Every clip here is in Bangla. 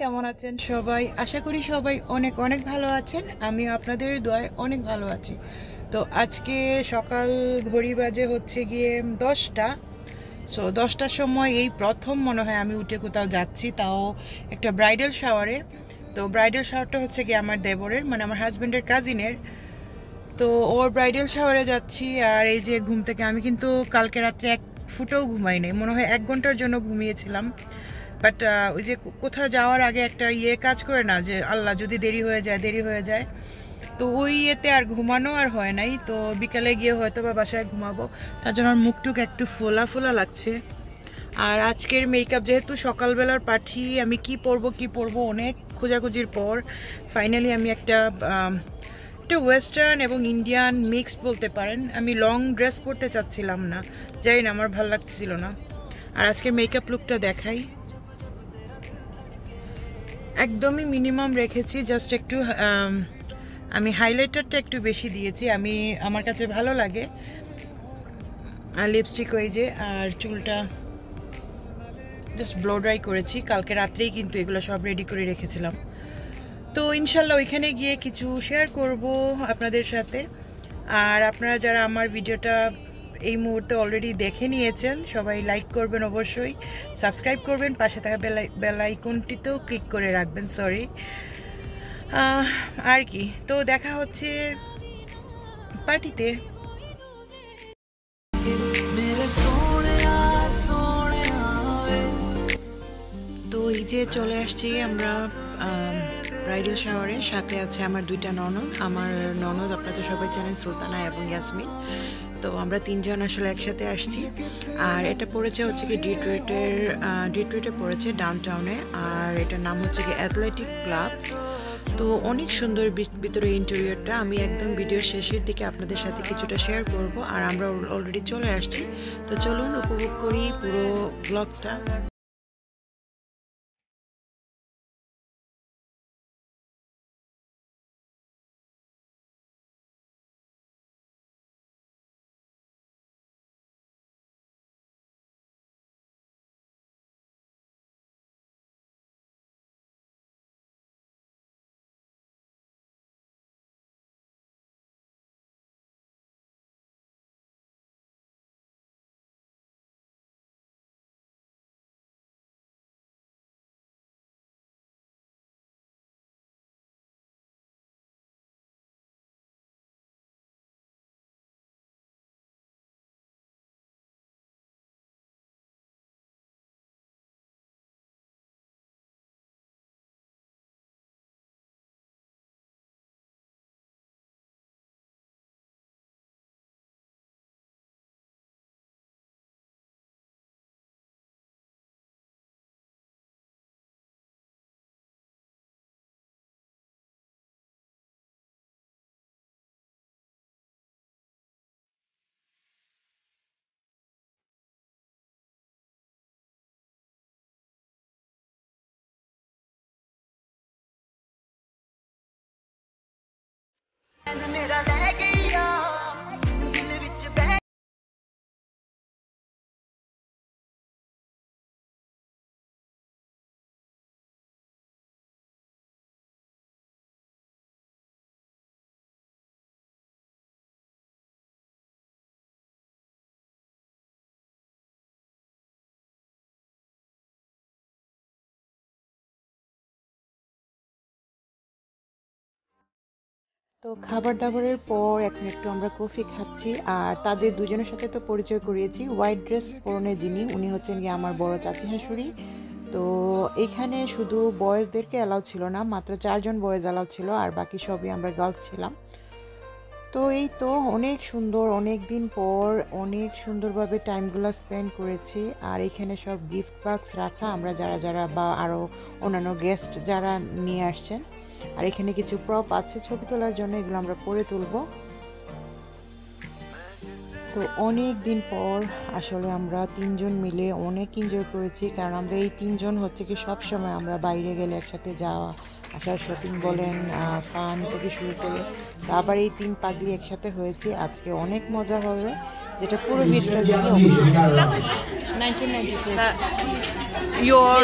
কেমন আছেন সবাই? আশা করি সবাই অনেক অনেক ভালো আছেন। আমিও আপনাদের দোয়ায় অনেক ভালো আছি। তো আজকে সকাল ঘড়ি বাজে হচ্ছে গিয়ে 10টা। সো 10টার সময় এই প্রথম মনে হয় আমি উঠে কোথাও যাচ্ছি, তাও একটা ব্রাইডাল শাওয়ারে। তো ব্রাইডাল শাওয়ারটা হচ্ছে গিয়ে আমার দেবরের, মানে আমার হাজব্যান্ডের কাজিনের। তো ওর ব্রাইডাল শাওয়ারে যাচ্ছি। আর এই যে ঘুম থেকে আমি কিন্তু কালকে রাত্রে এক ফুটেও ঘুমাই নাই, মনে হয় 1 ঘন্টার জন্য ঘুমিয়েছিলাম। বাট ওই যে কোথাও যাওয়ার আগে একটা কাজ করে না, যে আল্লাহ যদি দেরি হয়ে যায় দেরি হয়ে যায়, তো ওই ইয়েতে আর ঘুমানো আর হয় নাই। তো বিকালে গিয়ে হয়তো বা বাসায় ঘুমাবো, তার জন্য আমার মুখটুক একটু ফোলা ফোলা লাগছে। আর আজকের মেকআপ যেহেতু সকালবেলার পাঠি, আমি কি পরবো অনেক খোঁজাখুঁজির পর ফাইনালি আমি একটা ওয়েস্টার্ন এবং ইন্ডিয়ান মিক্স বলতে পারেন। আমি লং ড্রেস পরতে চাচ্ছিলাম না, জানি না আমার ভালো লাগছিল না। আর আজকের মেকআপ লুকটা দেখাই, একদমই মিনিমাম রেখেছি, জাস্ট একটু আমি হাইলাইটারটা একটু বেশি দিয়েছি, আমার কাছে ভালো লাগে। আর লিপস্টিক ওই যে, আর চুলটা জাস্ট ব্লো ড্রাই করেছি, কালকে রাত্রেই কিন্তু এগুলো সব রেডি করে রেখেছিলাম। তো ইনশাল্লাহ ওইখানে গিয়ে কিছু শেয়ার করব আপনাদের সাথে। আর আপনারা যারা আমার ভিডিওটা এই মুহূর্তে অলরেডি দেখে নিয়েছেন, সবাই লাইক করবেন, অবশ্যই সাবস্ক্রাইব করবেন, পাশে থাকা বেল আইকনটিতেও ক্লিক করে রাখবেন। সরি, আর কি, তো দেখা হচ্ছে পার্টিতে। তো এই যে চলে আসছি আমরা ব্রাইডাল শাওয়ারে, সাথে আছে আমার দুইটা ননদ। আমার ননদ আপনারা সবাই জানেন, সুলতানা এবং ইয়াসমিন। তো আমরা তিনজন আসলে একসাথে আসছি। আর এটা পড়েছে হচ্ছে কি ডিট্রয়েটে পড়েছে, ডাউনটাউনে। আর এটার নাম হচ্ছে কি অ্যাথলেটিক ক্লাব। তো অনেক সুন্দর ভিতরে ইন্টেরিয়রটা, আমি একদম ভিডিওর শেষের দিকে আপনাদের সাথে কিছুটা শেয়ার করব। আর আমরা অলরেডি চলে আসছি, তো চলুন উপভোগ করি পুরো ব্লগটা। তো খাবার দাবারের পর এখন একটু আমরা কফি খাচ্ছি। আর তাদের দুজনের সাথে তো পরিচয় করিয়েছি। হোয়াইট ড্রেস পরনে যিনি, উনি হচ্ছেন গিয়ে আমার বড় চাচি শাশুড়ি। তো এখানে শুধু বয়েজদেরকে অ্যালাউ ছিল না, মাত্র 4জন বয়েজ অ্যালাউ ছিল, আর বাকি সবই আমরা গার্লস ছিলাম। তো এই তো অনেক সুন্দর, অনেক দিন পর অনেক সুন্দরভাবে টাইমগুলো স্পেন্ড করেছি। আর এখানে সব গিফট বক্স রাখা, আমরা যারা যারা বা আরও অন্যান্য গেস্ট যারা নিয়ে আসছেন। আর এখানে কিছু প্রপ আছে ছবি তোলার জন্য, এগুলো আমরা পরে তুলবো। তো অনেক দিন পর আসলে আমরা তিনজন মিলে অনেক এনজয় করেছি, কারণ আমরা এই তিনজন হচ্ছে কি সব সময় আমরা বাইরে গেলে একসাথে যাওয়া আসা, শপিং বলেন, ফান থেকে শুরু করে। তো আবার এই তিন পাগড়ি একসাথে হয়েছে, আজকে অনেক মজা হবে, যেটা পুরো ভিডিওটা দেখে অবশ্যই। 1996. Your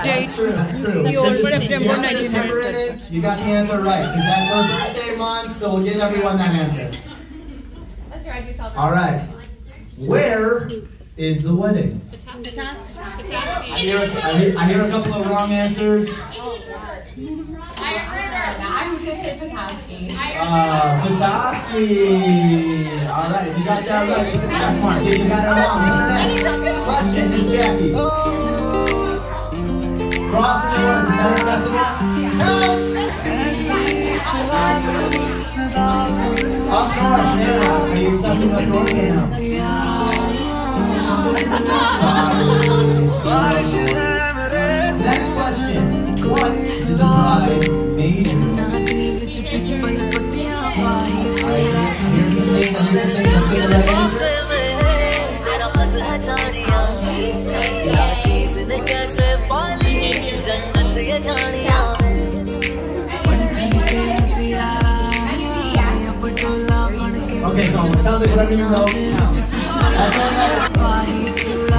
date. That's true. Your You September have September in 1996. it. You got the answer right because that's our birthday month. So we'll give everyone that answer. That's right. I do celebrate. All right. Where is the wedding? I hear a couple of wrong answers. I was going to say Petoskey. Petoskey. All right, if you got that right, you can check mark. If you got it wrong, question, Miss Jackie. Crossing the ones, is that acceptable? Counts! Up north, Anna. Are you accepting up north or no? Next question. What do the brides major? Okay, so it sounds like whatever you know counts.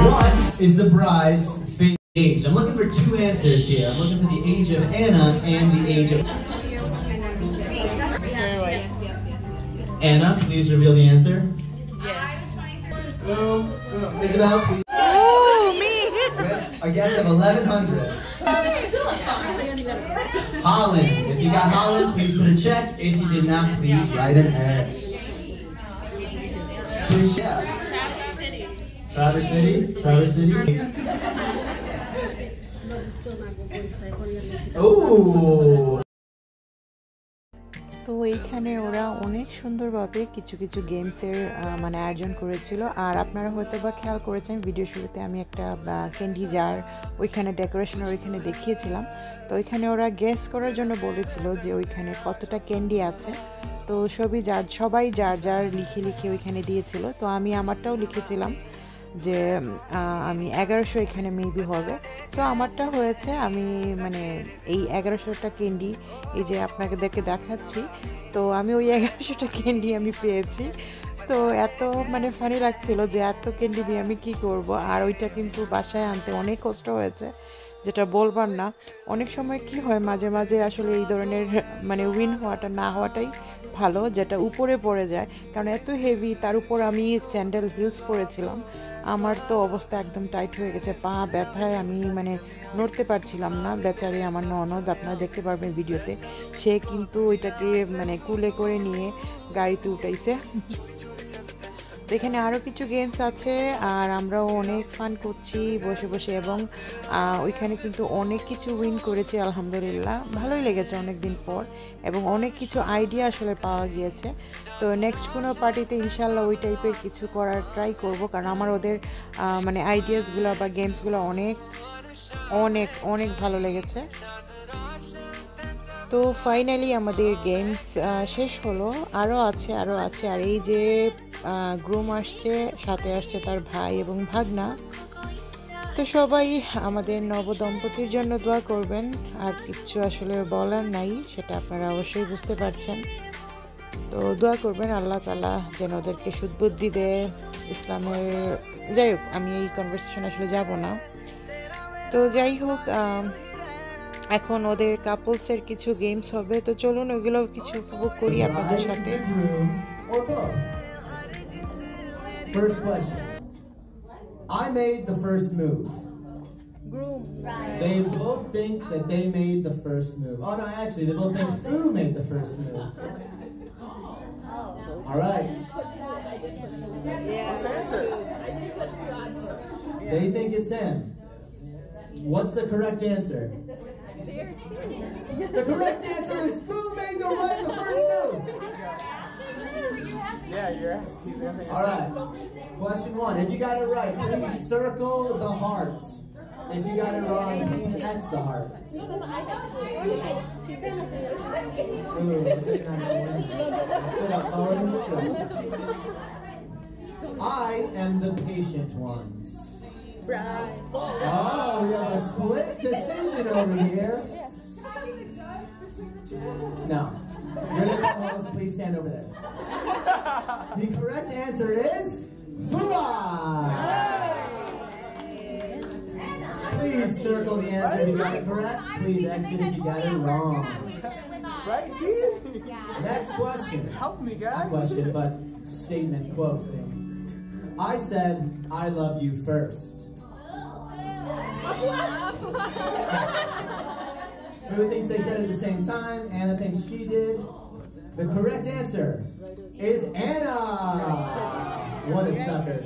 What is the bride's favorite age? I'm looking for two answers here. I'm looking for the age of Anna and the age of... Anna, please reveal the answer. Boom. Isabel, please. Oh, me! With a guess of 1,100. Holland. If you got Holland, please put a check. If you did not, please write an X. Please, yeah. Traverse City. Traverse City. Oh. তো এইখানে ওরা অনেক সুন্দরভাবে কিছু কিছু গেমসের মানে আয়োজন করেছিল। আর আপনারা হয়তো বা খেয়াল করেছেন ভিডিও শুরুতে আমি একটা ক্যান্ডি জার ওইখানে ডেকোরেশন ওইখানে দেখিয়েছিলাম। তো ওইখানে ওরা গেস করার জন্য বলেছিল যে ওইখানে কতটা ক্যান্ডি আছে। তো সবাই যার যার লিখে লিখে ওইখানে দিয়েছিল। তো আমি আমারটাও লিখেছিলাম যে আমি 1100 এখানে মেবি হবে। সো আমারটা হয়েছে, আমি মানে এই 1100টা ক্যান্ডি এই যে আপনাদেরকে দেখাচ্ছি। তো আমি ওই 1100টা ক্যান্ডি আমি পেয়েছি। তো এত মানে ফানি লাগছিল যে এত ক্যান্ডি দিয়ে আমি কি করব। আর ওইটা কিন্তু বাসায় আনতে অনেক কষ্ট হয়েছে, যেটা বলবার না। অনেক সময় কি হয় মাঝে মাঝে আসলে এই ধরনের মানে উইন হওয়াটা না হওয়াটাই ভালো, যেটা উপরে পড়ে যায়, কারণ এত হেভি। তার উপর আমি স্যান্ডেল হিলস পরেছিলাম। আমার তো অবস্থা একদম টাইট হয়ে গেছে, পা ব্যথায় আমি মানে নড়তে পারছিলাম না। বেচারি আমার ননদ, আপনারা দেখতে পারবেন ভিডিওতে, সে কিন্তু ওইটাকে মানে কুলে করে নিয়ে গাড়িতে উঠাইছে। তো এখানে আরও কিছু গেমস আছে আর আমরাও অনেক ফান করছি বসে বসে, এবং ওইখানে কিন্তু অনেক কিছু উইন করেছি আলহামদুলিল্লাহ। ভালোই লেগেছে অনেক দিন পর, এবং অনেক কিছু আইডিয়া আসলে পাওয়া গিয়েছে। তো নেক্সট কোনো পার্টিতে ইনশাল্লাহ ওই টাইপের কিছু করার ট্রাই করব, কারণ আমার ওদের মানে আইডিয়াসগুলো বা গেমসগুলো অনেক অনেক অনেক ভালো লেগেছে। তো ফাইনালি আমাদের গেমস শেষ হলো। আরও আছে আর এই যে গ্রুম আসছে, সাথে আসছে তার ভাই এবং ভাগনা। তো সবাই আমাদের নবদম্পতির জন্য দোয়া করবেন। আর কিছু আসলে বলার নাই, সেটা আপনারা অবশ্যই বুঝতে পারছেন। তো দোয়া করবেন আল্লাহ তাআলা যেন ওদেরকে সুদবুদ্ধি দেয় ইসলামের। যাই হোক, আমি এই কনভারসেশন আসলে যাব না। তো যাই হোক, এখন ওদের কাপলসের কিছু গেমস হবে। তো চলুন ওইগুলো কিছু উপভোগ করি আপনাদের সাথে। First question. I made the first move. Groom. Right. They both think that they made the first move. Oh no, actually, they both think who made the first move. Oh. All right. They think it's him. What's the correct answer? The correct answer is who made the first move. Yeah, you're asking. He's asking. All right. Question 1. If you got it right, please circle the heart. If you got it wrong, please X the heart. I am the patient one. Oh, we have a split decision over here. No. You're the co-host. Please stand over there. The correct answer is Fuad. Please circle the answer if you got it correct. Please exit if you got it wrong. Right, dude? Next question. Help me, Not guys. question, but statement, quote thing. I said, I love you first. Who thinks they said it at the same time? Anna thinks she did. The correct answer is Anna. What a sucker.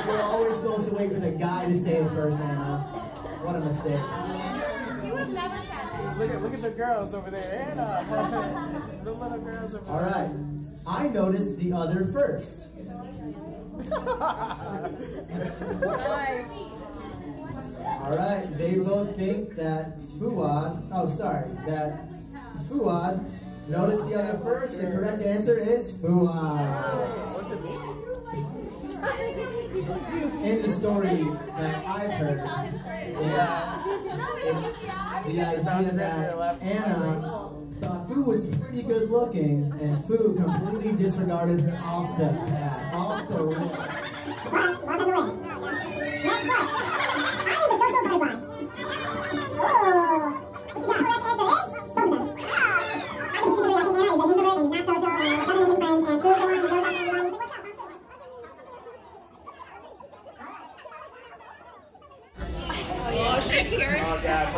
You're always supposed to wait for the guy to say it first, Anna. What a mistake. Look at the girls over there. Anna. The little girls over there. All right. I noticed the other first. All right. They both think that that Fuad noticed the other first. The correct answer is Fuad. What's it mean? In the story that I've heard, it's the idea that Anna thought Fu was pretty good looking, and Fu completely disregarded her off the path, off the road.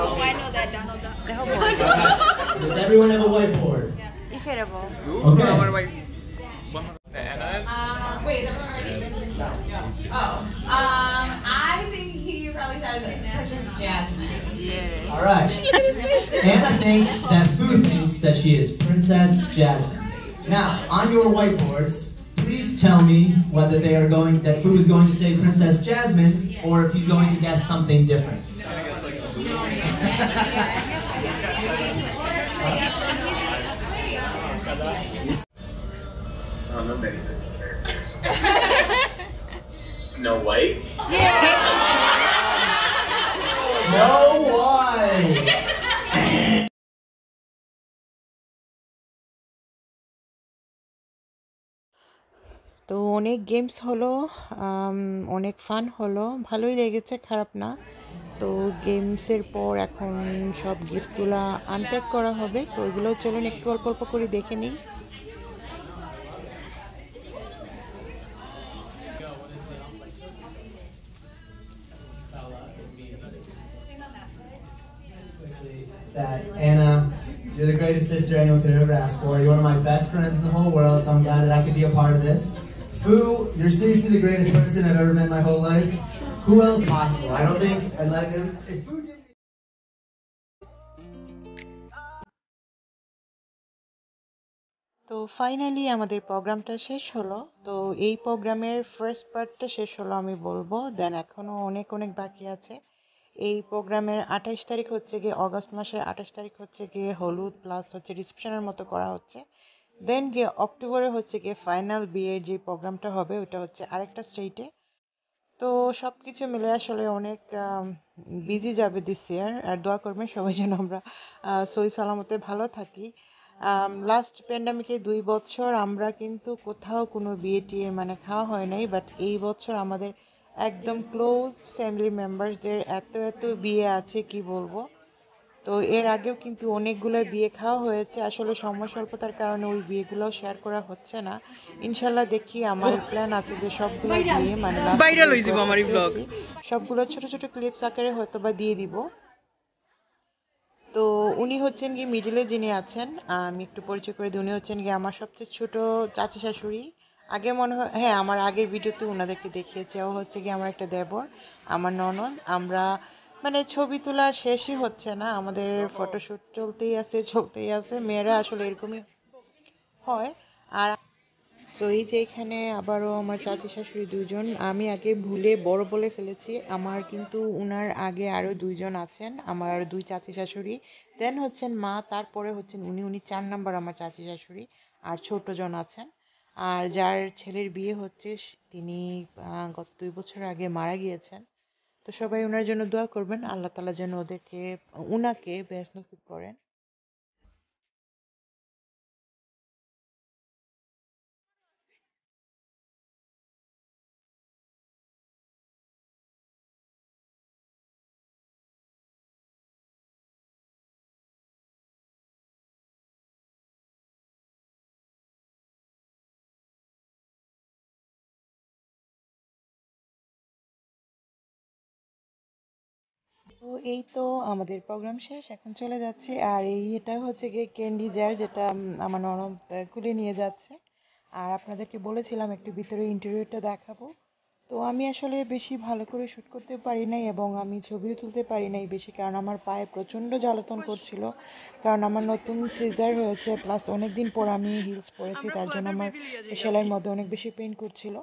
Oh, I know that Donald Duck. Does everyone have a whiteboard? Incredible. Okay. Wait, the one I think he probably said Princess Jasmine. Yeah. All right. Anna thinks that Fu thinks that she is Princess Jasmine. Now, on your whiteboards, please tell me whether that Fu is going to say Princess Jasmine or if he's going to guess something different. I don't know many Disney characters. Snow White? Snow White! তো অনেক গেমস হলো, অনেক ফান হলো, ভালোই লেগেছে, খারাপ না। তো গেমসের পর এখন সব গিফটগুলো আনপ্যাক করা হবে, তো ওইগুলো চলুন একটু অল্প অল্প করে দেখে নিই। That Anna, you're the greatest sister anyone could ever ask for. You're one of my best friends in the whole world, so I'm glad that I could be a part of this. Fu, you're seriously the greatest person I've ever met in my whole life. Who else possible? I don't think, and like, if Fu didn't. তো ফাইনালি আমাদের প্রোগ্রামটা শেষ হলো। তো এই প্রোগ্রামের ফার্স্ট পার্টটা শেষ হলো আমি বলবো, দেন এখনও অনেক অনেক বাকি আছে। এই প্রোগ্রামের 28 তারিখ হচ্ছে গিয়ে অগস্ট মাসের 28 তারিখ হচ্ছে গিয়ে হলুদ প্লাস হচ্ছে রিসেপশনের মতো করা হচ্ছে। দেন গিয়ে অক্টোবরে হচ্ছে গিয়ে ফাইনাল বিয়ের যে প্রোগ্রামটা হবে ওটা হচ্ছে আরেকটা স্টেটে। তো সব কিছু মিলে আসলে অনেক বিজি যাবে দিস ইয়ার, আর দোয়া করবেন সবাই যেন আমরা সহি সালামতে ভালো থাকি। লাস্ট প্যান্ডামিকে 2 বছর আমরা কিন্তু কোথাও কোনো বিয়ে টিয়ে মানে খাওয়া হয় নাই, বাট এই বছর আমাদের একদম ক্লোজ ফ্যামিলি মেম্বারসদের এত এত বিয়ে আছে কি বলবো। তো এর আগেও কিন্তু অনেকগুলো বিয়ে খাওয়া হয়েছে, আসলে সময় স্বল্পতার কারণে ওই বিয়েগুলোও শেয়ার করা হচ্ছে না। ইনশাল্লাহ দেখি, আমার প্ল্যান আছে যে সবগুলো বিয়ে মানে সবগুলো ছোট ছোট ক্লিপস আকারে হয়তো বা দিয়ে দিব। তো উনি হচ্ছেন গিয়ে মিডিলে যিনি আছেন, আমি একটু পরিচয় করে দিই, উনি হচ্ছেন গিয়ে আমার সবচেয়ে ছোট চাচি শাশুড়ি। আগে মনে হয়, হ্যাঁ, আমার আগের ভিডিওতে ওনাদেরকে দেখিয়েছি। ও হচ্ছে গিয়ে আমার একটা দেবর, আমার ননদ। আমরা মানে ছবি তোলার শেষই হচ্ছে না, আমাদের ফটোশ্যুট চলতেই আছে। মেয়েরা আসলে এরকমই হয়। আর তো এই যে এখানে আবারও আমার চাচি শাশুড়ি দুজন, আমি আগে ভুলে বড় বলে ফেলেছি, আমার কিন্তু উনার আগে আরো দুইজন আছেন, আমার 2 চাচি শাশুড়ি, দেন হচ্ছেন মা, তারপরে হচ্ছেন উনি 4 নাম্বার আমার চাচি শাশুড়ি, আর ছোট জন আছেন। আর যার ছেলের বিয়ে হচ্ছে তিনি গত 2 বছর আগে মারা গিয়েছেন। তো সবাই ওনার জন্য দোয়া করবেন, আল্লাহ তাআলা যেন উনাকে বেহেশত নসিব করেন। তো এই তো আমাদের প্রোগ্রাম শেষ, এখন চলে যাচ্ছে। আর এটা হচ্ছে গিয়ে ক্যান্ডি জার, যেটা আমার ননদ খুলে নিয়ে যাচ্ছে। আর আপনাদেরকে বলেছিলাম একটু ভিতরে ইন্টেরিয়রটা দেখাবো। তো আমি আসলে বেশি ভালো করে শ্যুট করতে পারি নাই এবং আমি ছবিও তুলতে পারি নাই বেশি, কারণ আমার পায়ে প্রচণ্ড জ্বালাতন করছিল। কারণ আমার নতুন সিজার হয়েছে, প্লাস অনেক দিন পর আমি হিলস পরেছি, তার জন্য আমার সেলাইয়ের মধ্যে অনেক বেশি পেইন করছিল।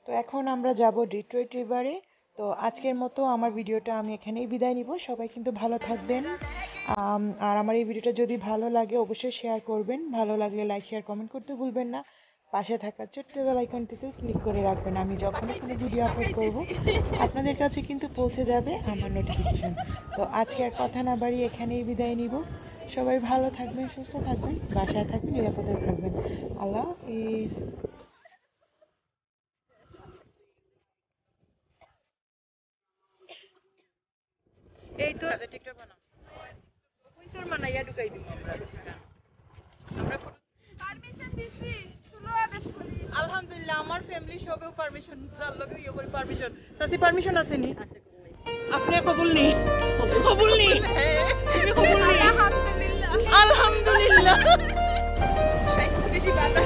তো এখন আমরা যাব ডিট্রয়েট রিভারে। তো আজকের মতো আমার ভিডিওটা আমি এখানেই বিদায় নিব। সবাই কিন্তু ভালো থাকবেন। আর আমার এই ভিডিওটা যদি ভালো লাগে অবশ্যই শেয়ার করবেন, ভালো লাগলে লাইক শেয়ার কমেন্ট করতে ভুলবেন না। পাশে থাকা ছোট্ট বেল আইকনটিতে ক্লিক করে রাখবেন, আমি যখনই কোনো ভিডিও আপলোড করব আপনাদের কাছে কিন্তু পৌঁছে যাবে আমার নোটিফিকেশন। তো আজকে আর কথা না বাড়িয়ে এখানেই বিদায় নিব। সবাই ভালো থাকবেন, সুস্থ থাকবেন, বাসায় থাকবেন, নিরাপদে থাকবেন। আল্লাহ হাফিজ। এই তো টিকটক বানাও, ওই তোর মানাইয়া ঢুকাই দিব আমরা। পারমিশন দিছি শুনো বেশ করি আলহামদুলিল্লাহ আমার ফ্যামিলি সবেও পারমিশন, যার লগে ইয়ে করে পারমিশন, সাসি পারমিশন আছে নি? আপনি কবুল নি? কবুল নি? তুমি কবুল নি? আলহামদুলিল্লাহ আলহামদুলিল্লাহ। বেশি ভালো